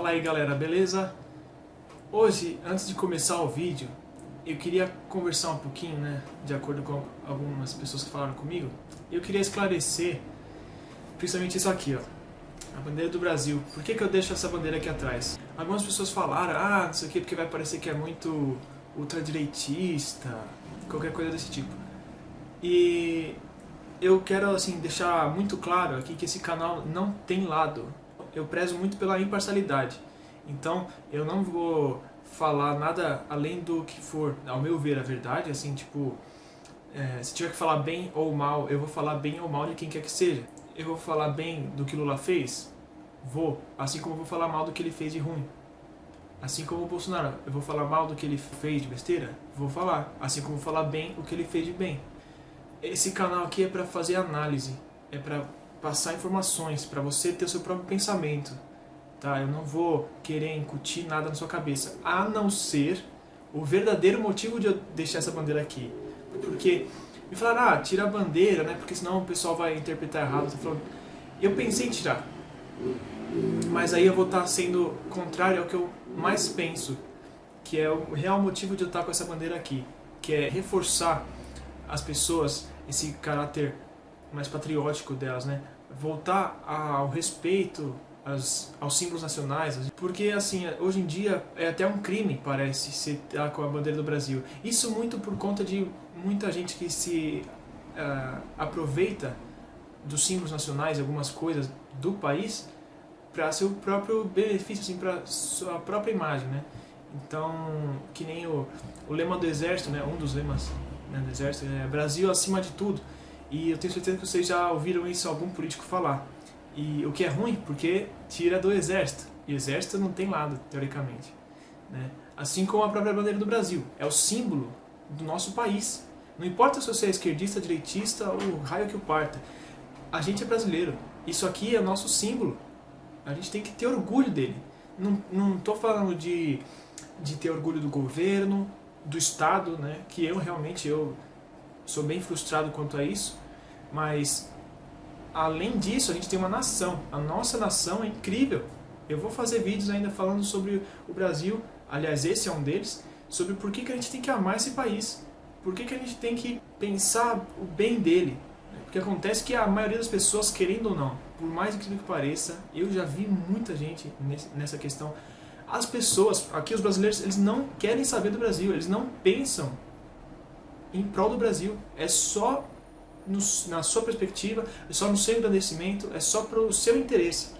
Fala aí galera, beleza? Hoje, antes de começar o vídeo, eu queria conversar um pouquinho, né, de acordo com algumas pessoas que falaram comigo. Eu queria esclarecer, principalmente isso aqui, ó, a bandeira do Brasil. Por que eu deixo essa bandeira aqui atrás? Algumas pessoas falaram, não sei o que, porque vai parecer que é muito ultradireitista, qualquer coisa desse tipo. E eu quero, assim, deixar muito claro aqui que esse canal não tem lado. Eu prezo muito pela imparcialidade. Então, eu não vou falar nada além do que for, ao meu ver, a verdade. Assim, tipo, se tiver que falar bem ou mal, eu vou falar bem ou mal de quem quer que seja. Eu vou falar bem do que Lula fez? Vou. Assim como eu vou falar mal do que ele fez de ruim. Assim como o Bolsonaro, eu vou falar mal do que ele fez de besteira? Vou falar. Assim como eu vou falar bem o que ele fez de bem. Esse canal aqui é para fazer análise, é para passar informações, para você ter o seu próprio pensamento, tá? Eu não vou querer incutir nada na sua cabeça, a não ser o verdadeiro motivo de eu deixar essa bandeira aqui. Porque me falaram, tira a bandeira, né? Porque senão o pessoal vai interpretar errado. Eu pensei em tirar, mas aí eu vou estar sendo contrário ao que eu mais penso, que é o real motivo de eu estar com essa bandeira aqui, que é reforçar as pessoas, esse caráter mais patriótico delas, né? Voltar ao respeito aos símbolos nacionais, porque assim, hoje em dia é até um crime, parece, se estar com a bandeira do Brasil. Isso muito por conta de muita gente que se aproveita dos símbolos nacionais, algumas coisas do país, para seu próprio benefício, assim, para sua própria imagem, né? Então, que nem o lema do Exército, né? Um dos lemas, né, do Exército é Brasil acima de tudo. E eu tenho certeza que vocês já ouviram isso algum político falar. E o que é ruim, porque tira do Exército. E o Exército não tem lado, teoricamente, né? Assim como a própria bandeira do Brasil. É o símbolo do nosso país. Não importa se você é esquerdista, direitista ou o raio que o parta. A gente é brasileiro. Isso aqui é o nosso símbolo. A gente tem que ter orgulho dele. Não estou falando de ter orgulho do governo, do Estado, né? Que eu realmente sou bem frustrado quanto a isso, mas além disso a gente tem uma nação, a nossa nação é incrível. Eu vou fazer vídeos ainda falando sobre o Brasil, aliás esse é um deles, sobre por que a gente tem que amar esse país, por que a gente tem que pensar o bem dele, porque acontece que a maioria das pessoas, querendo ou não, por mais incrível que pareça, eu já vi muita gente nessa questão, as pessoas, aqui os brasileiros, eles não querem saber do Brasil, eles não pensam em prol do Brasil, é só na sua perspectiva, é só no seu engrandecimento, é só para o seu interesse,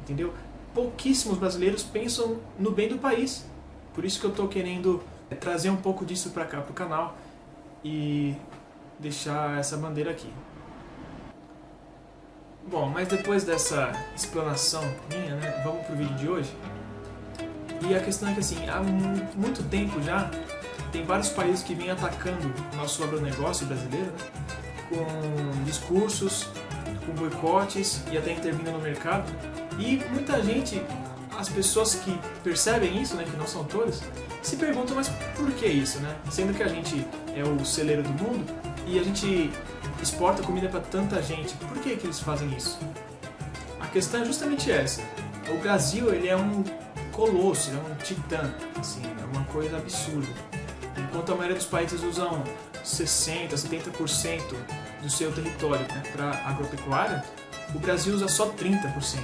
entendeu? Pouquíssimos brasileiros pensam no bem do país, por isso que eu estou querendo trazer um pouco disso para cá, para o canal, e deixar essa bandeira aqui. Bom, mas depois dessa explanação minha, né, vamos pro vídeo de hoje. E a questão é que assim, há muito tempo já, tem vários países que vêm atacando o nosso agronegócio brasileiro, né? Com discursos, com boicotes e até intervindo no mercado. E muita gente, as pessoas que percebem isso, né, que não são todas, se perguntam, mas por que isso, né? Sendo que a gente é o celeiro do mundo e a gente exporta comida para tanta gente, por que eles fazem isso? A questão é justamente essa. O Brasil, ele é um colosso, é um titã, assim, é uma coisa absurda. Enquanto a maioria dos países usam 60%, 70% do seu território, né, para agropecuária, o Brasil usa só 30%.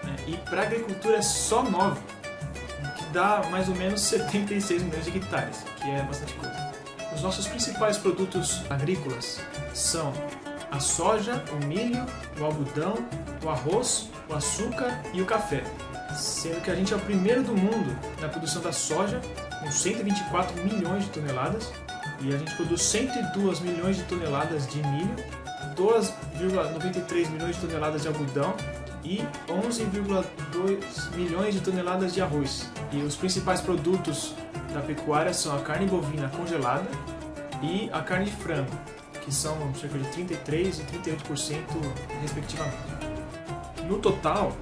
Né, e para agricultura é só 9%, que dá mais ou menos 76 milhões de hectares, que é bastante coisa. Os nossos principais produtos agrícolas são a soja, o milho, o algodão, o arroz, o açúcar e o café. Sendo que a gente é o primeiro do mundo na produção da soja, com 124 milhões de toneladas, e a gente produz 102 milhões de toneladas de milho, 2,93 milhões de toneladas de algodão e 11,2 milhões de toneladas de arroz. E os principais produtos da pecuária são a carne bovina congelada e a carne de frango, que são cerca de 33% e 38% respectivamente. No total,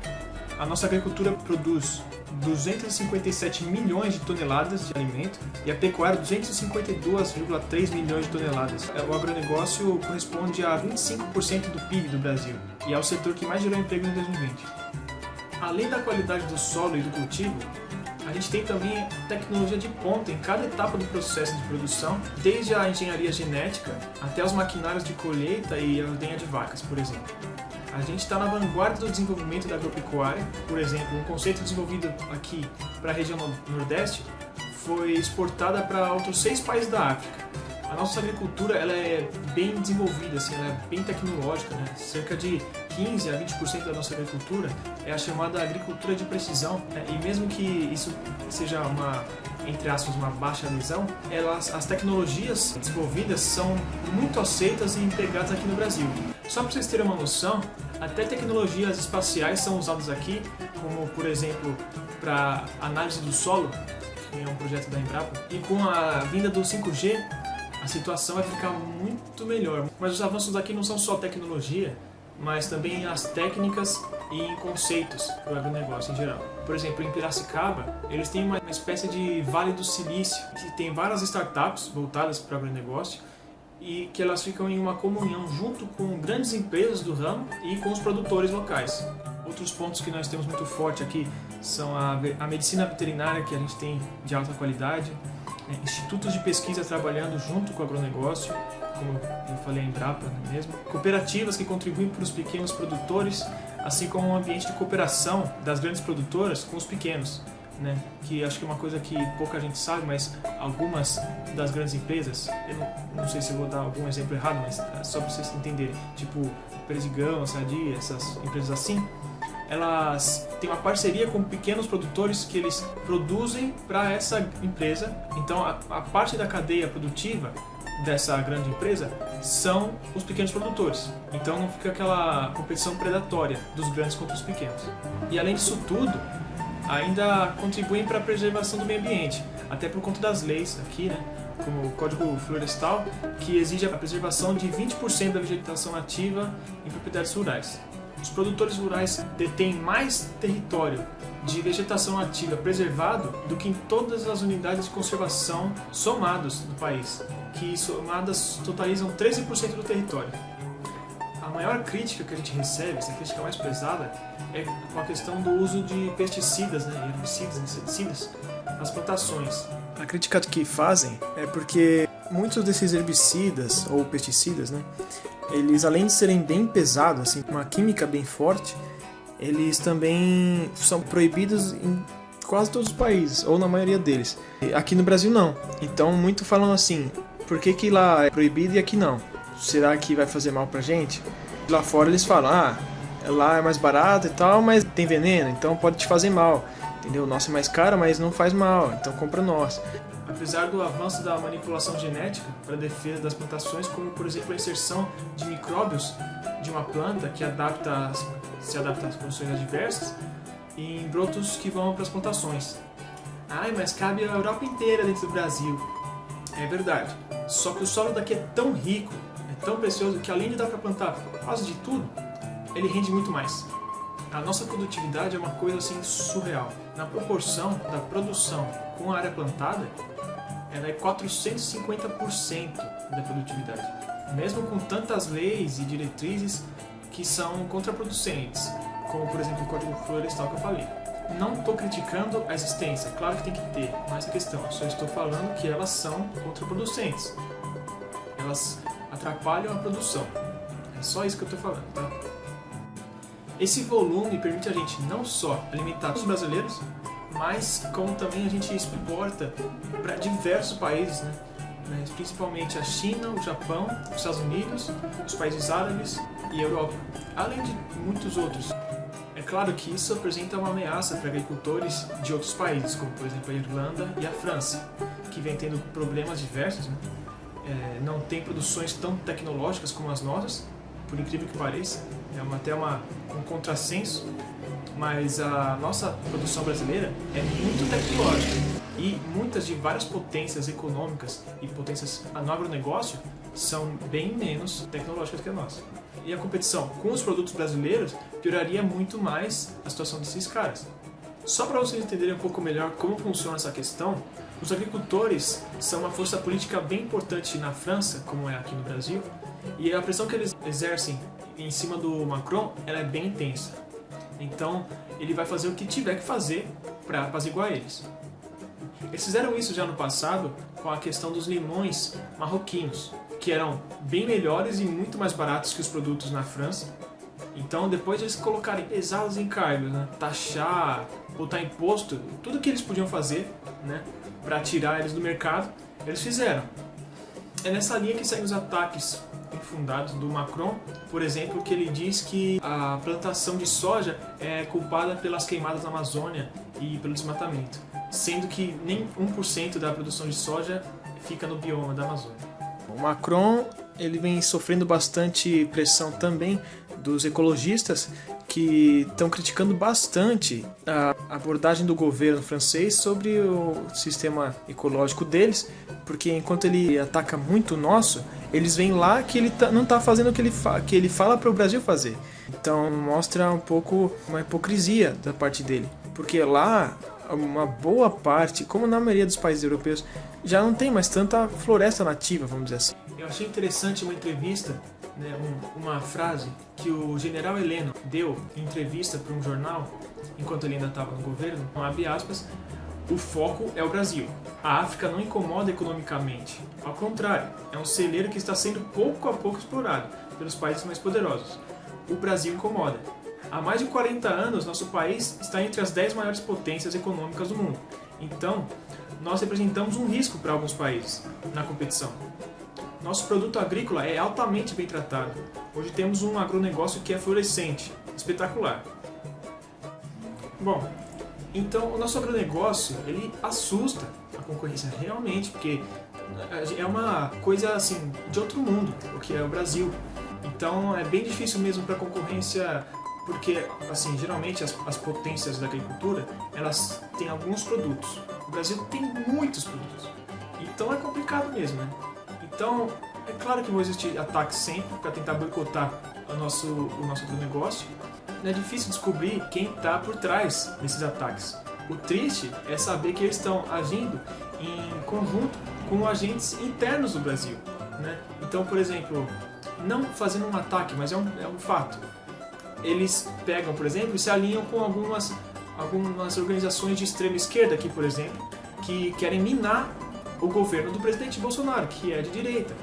a nossa agricultura produz 257 milhões de toneladas de alimento e a pecuária 252,3 milhões de toneladas. O agronegócio corresponde a 25% do PIB do Brasil e é o setor que mais gerou emprego em 2020. além da qualidade do solo e do cultivo, a gente tem também tecnologia de ponta em cada etapa do processo de produção, desde a engenharia genética até os maquinários de colheita e a ordenha de vacas, por exemplo. A gente está na vanguarda do desenvolvimento da agropecuária. Por exemplo, um conceito desenvolvido aqui para a região Nordeste foi exportada para outros 6 países da África. A nossa agricultura ela é bem desenvolvida, assim, ela é bem tecnológica, né? Cerca de 15 a 20% da nossa agricultura é a chamada agricultura de precisão, né? E mesmo que isso seja uma, entre aspas, uma baixa adesão, as tecnologias desenvolvidas são muito aceitas e empregadas aqui no Brasil. Só para vocês terem uma noção, até tecnologias espaciais são usadas aqui, como por exemplo para análise do solo, que é um projeto da Embrapa, e com a vinda do 5G, a situação vai ficar muito melhor. Mas os avanços aqui não são só tecnologia, mas também as técnicas e conceitos para o agronegócio em geral. Por exemplo, em Piracicaba, eles têm uma espécie de Vale do Silício, que tem várias startups voltadas para o agronegócio e que elas ficam em uma comunhão junto com grandes empresas do ramo e com os produtores locais. Outros pontos que nós temos muito forte aqui são a medicina veterinária, que a gente tem de alta qualidade, institutos de pesquisa trabalhando junto com o agronegócio, como eu falei, a Embrapa mesmo, cooperativas que contribuem para os pequenos produtores, assim como um ambiente de cooperação das grandes produtoras com os pequenos, né? Que acho que é uma coisa que pouca gente sabe, mas algumas das grandes empresas, eu não sei se eu vou dar algum exemplo errado, mas é só para vocês entenderem, tipo Perdigão, Sadia, essas empresas assim, elas têm uma parceria com pequenos produtores que eles produzem para essa empresa. Então a parte da cadeia produtiva dessa grande empresa são os pequenos produtores. Então não fica aquela competição predatória dos grandes contra os pequenos. E além disso tudo, ainda contribuem para a preservação do meio ambiente, até por conta das leis aqui, né? Como o Código Florestal, que exige a preservação de 20% da vegetação nativa em propriedades rurais. Os produtores rurais detêm mais território de vegetação nativa preservado do que em todas as unidades de conservação somados do país, que somadas totalizam 13% do território. A maior crítica que a gente recebe, essa crítica mais pesada, é com a questão do uso de pesticidas, né, herbicidas, inseticidas, nas plantações. A crítica que fazem é porque muitos desses herbicidas ou pesticidas, né, eles além de serem bem pesados, assim, uma química bem forte, eles também são proibidos em quase todos os países, ou na maioria deles. Aqui no Brasil não. Então muito falam assim, por que lá é proibido e aqui não? Será que vai fazer mal pra gente? Lá fora eles falam, lá é mais barato e tal, mas tem veneno, então pode te fazer mal. Entendeu? O nosso é mais caro, mas não faz mal, então compra o nosso. Apesar do avanço da manipulação genética para a defesa das plantações, como por exemplo a inserção de micróbios de uma planta que se adapta às condições adversas em brotos que vão para as plantações. Mas cabe a Europa inteira dentro do Brasil. É verdade, só que o solo daqui é tão rico, é tão precioso, que além de dar para plantar quase de tudo, ele rende muito mais. A nossa produtividade é uma coisa assim surreal. Na proporção da produção com a área plantada, ela é 450% da produtividade. Mesmo com tantas leis e diretrizes que são contraproducentes, como por exemplo o Código Florestal que eu falei. Não estou criticando a existência, claro que tem que ter, não é essa questão. Só estou falando que elas são contraproducentes. Elas atrapalham a produção. É só isso que eu estou falando, tá? Esse volume permite a gente não só alimentar os brasileiros, mas como também a gente exporta para diversos países, né? Principalmente a China, o Japão, os Estados Unidos, os países árabes e a Europa, além de muitos outros. É claro que isso apresenta uma ameaça para agricultores de outros países, como por exemplo a Irlanda e a França, que vem tendo problemas diversos, né? Não tem produções tão tecnológicas como as nossas, por incrível que pareça, até um contrassenso, mas a nossa produção brasileira é muito tecnológica e muitas de várias potências econômicas e potências no agronegócio são bem menos tecnológicas que a nossa. E a competição com os produtos brasileiros pioraria muito mais a situação desses caras. Só para vocês entenderem um pouco melhor como funciona essa questão, os agricultores são uma força política bem importante na França, como é aqui no Brasil, e a pressão que eles exercem em cima do Macron ela é bem intensa. Então ele vai fazer o que tiver que fazer para apaziguar eles. Eles fizeram isso já no passado com a questão dos limões marroquinos, que eram bem melhores e muito mais baratos que os produtos na França. Então, depois de eles colocarem pesados encargos, né, taxar, botar imposto, tudo que eles podiam fazer, né, para tirar eles do mercado, eles fizeram. É nessa linha que saem os ataques infundados do Macron, por exemplo, que ele diz que a plantação de soja é culpada pelas queimadas na Amazônia e pelo desmatamento, sendo que nem 1% da produção de soja fica no bioma da Amazônia. O Macron ele vem sofrendo bastante pressão também dos ecologistas, que estão criticando bastante a abordagem do governo francês sobre o sistema ecológico deles, porque enquanto ele ataca muito o nosso, eles veem lá que ele não está fazendo o que ele fala para o Brasil fazer. Então mostra um pouco uma hipocrisia da parte dele, porque lá uma boa parte, como na maioria dos países europeus, já não tem mais tanta floresta nativa, vamos dizer assim. Eu achei interessante uma entrevista, né, uma frase que o general Heleno deu em entrevista para um jornal, enquanto ele ainda estava no governo, abre aspas, o foco é o Brasil. A África não incomoda economicamente. Ao contrário, é um celeiro que está sendo pouco a pouco explorado pelos países mais poderosos. O Brasil incomoda. Há mais de 40 anos, nosso país está entre as 10 maiores potências econômicas do mundo. Então, nós representamos um risco para alguns países na competição. Nosso produto agrícola é altamente bem tratado. Hoje temos um agronegócio que é florescente, espetacular. Bom, então o nosso agronegócio, ele assusta a concorrência realmente, porque é uma coisa assim de outro mundo, o que é o Brasil. Então é bem difícil mesmo para a concorrência, porque assim, geralmente as potências da agricultura, elas têm alguns produtos. O Brasil tem muitos produtos. Então é complicado mesmo, né? Então, é claro que vão existir ataques sempre para tentar boicotar o nosso agronegócio. É difícil descobrir quem está por trás desses ataques. O triste é saber que eles estão agindo em conjunto com agentes internos do Brasil, né? Então, por exemplo, não fazendo um ataque, mas é um fato. Eles pegam, por exemplo, e se alinham com algumas organizações de extrema esquerda aqui, por exemplo, que querem minar o governo do presidente Bolsonaro, que é de direita,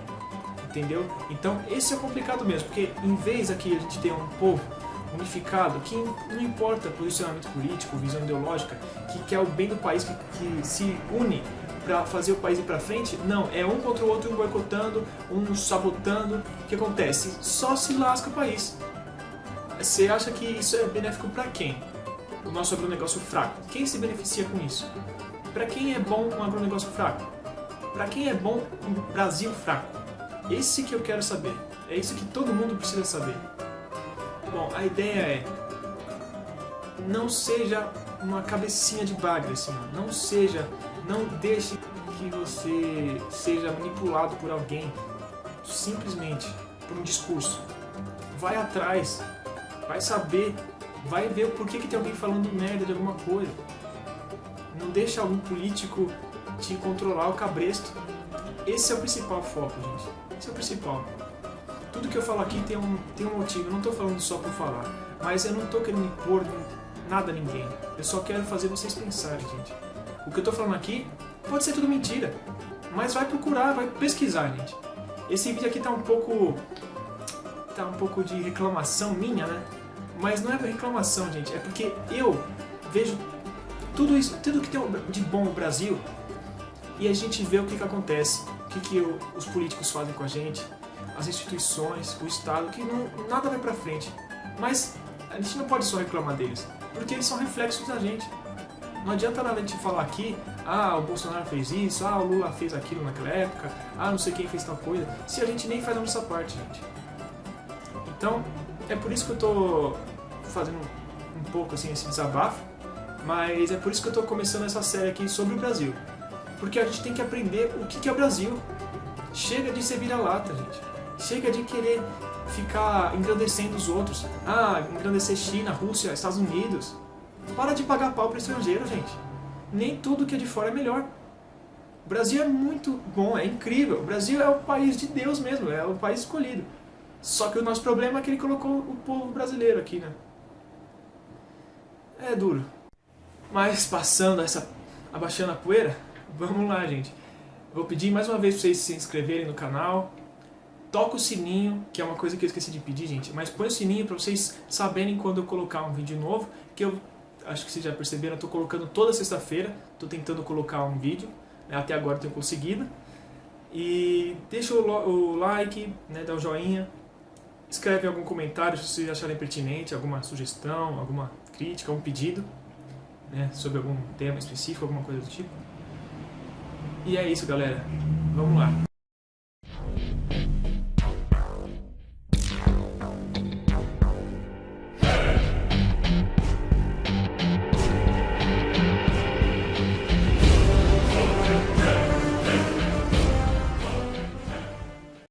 entendeu? Então esse é complicado mesmo, porque em vez aqui a gente ter um povo unificado, que não importa posicionamento político, visão ideológica, que quer o bem do país, que se une para fazer o país ir para frente, não, é um contra o outro, um boicotando, um sabotando. O que acontece? Só se lasca o país. Você acha que isso é benéfico para quem? O nosso agronegócio fraco. Quem se beneficia com isso? Para quem é bom um agronegócio fraco? Para quem é bom um Brasil fraco? Esse que eu quero saber. É isso que todo mundo precisa saber. Bom, a ideia é: não seja uma cabecinha de bagre, assim. Não deixe que você seja manipulado por alguém, simplesmente por um discurso. Vai atrás, vai saber, vai ver o porquê que tem alguém falando merda de alguma coisa. Não deixa algum político te controlar o cabresto. Esse é o principal foco, gente. Esse é o principal. Tudo que eu falo aqui tem um motivo. Eu não estou falando só por falar. Mas eu não estou querendo impor nada a ninguém. Eu só quero fazer vocês pensarem, gente. O que eu estou falando aqui pode ser tudo mentira. Mas vai procurar, vai pesquisar, gente. Esse vídeo aqui tá um pouco de reclamação minha, né? Mas não é reclamação, gente. É porque eu vejo tudo isso, tudo que tem de bom no Brasil, e a gente vê o que acontece, o que os políticos fazem com a gente, as instituições, o Estado, que nada vai pra frente. Mas a gente não pode só reclamar deles, porque eles são reflexos da gente. Não adianta nada a gente falar aqui, o Bolsonaro fez isso, o Lula fez aquilo naquela época, não sei quem fez tal coisa, se a gente nem faz a nossa parte, gente. Então, é por isso que eu tô fazendo um pouco assim esse desabafo, mas é por isso que eu tô começando essa série aqui sobre o Brasil. Porque a gente tem que aprender o que é o Brasil. Chega de ser vira-lata, gente. Chega de querer ficar engrandecendo os outros. Engrandecer China, Rússia, Estados Unidos. Para de pagar pau para estrangeiro, gente. Nem tudo que é de fora é melhor. O Brasil é muito bom, é incrível. O Brasil é o país de Deus mesmo, é o país escolhido. Só que o nosso problema é que ele colocou o povo brasileiro aqui, né? é duro. Mas abaixando a poeira, vamos lá, gente. Vou pedir mais uma vez para vocês se inscreverem no canal. Toca o sininho, que é uma coisa que eu esqueci de pedir, gente. Mas põe o sininho para vocês saberem quando eu colocar um vídeo novo. Que eu acho que vocês já perceberam, eu estou colocando toda sexta-feira. Estou tentando colocar um vídeo, né? Até agora eu tenho conseguido. E deixa o like, né? Dá o joinha. Escreve algum comentário se vocês acharem pertinente, alguma sugestão, alguma crítica, algum pedido, né? Sobre algum tema específico, alguma coisa do tipo. E é isso, galera. Vamos lá.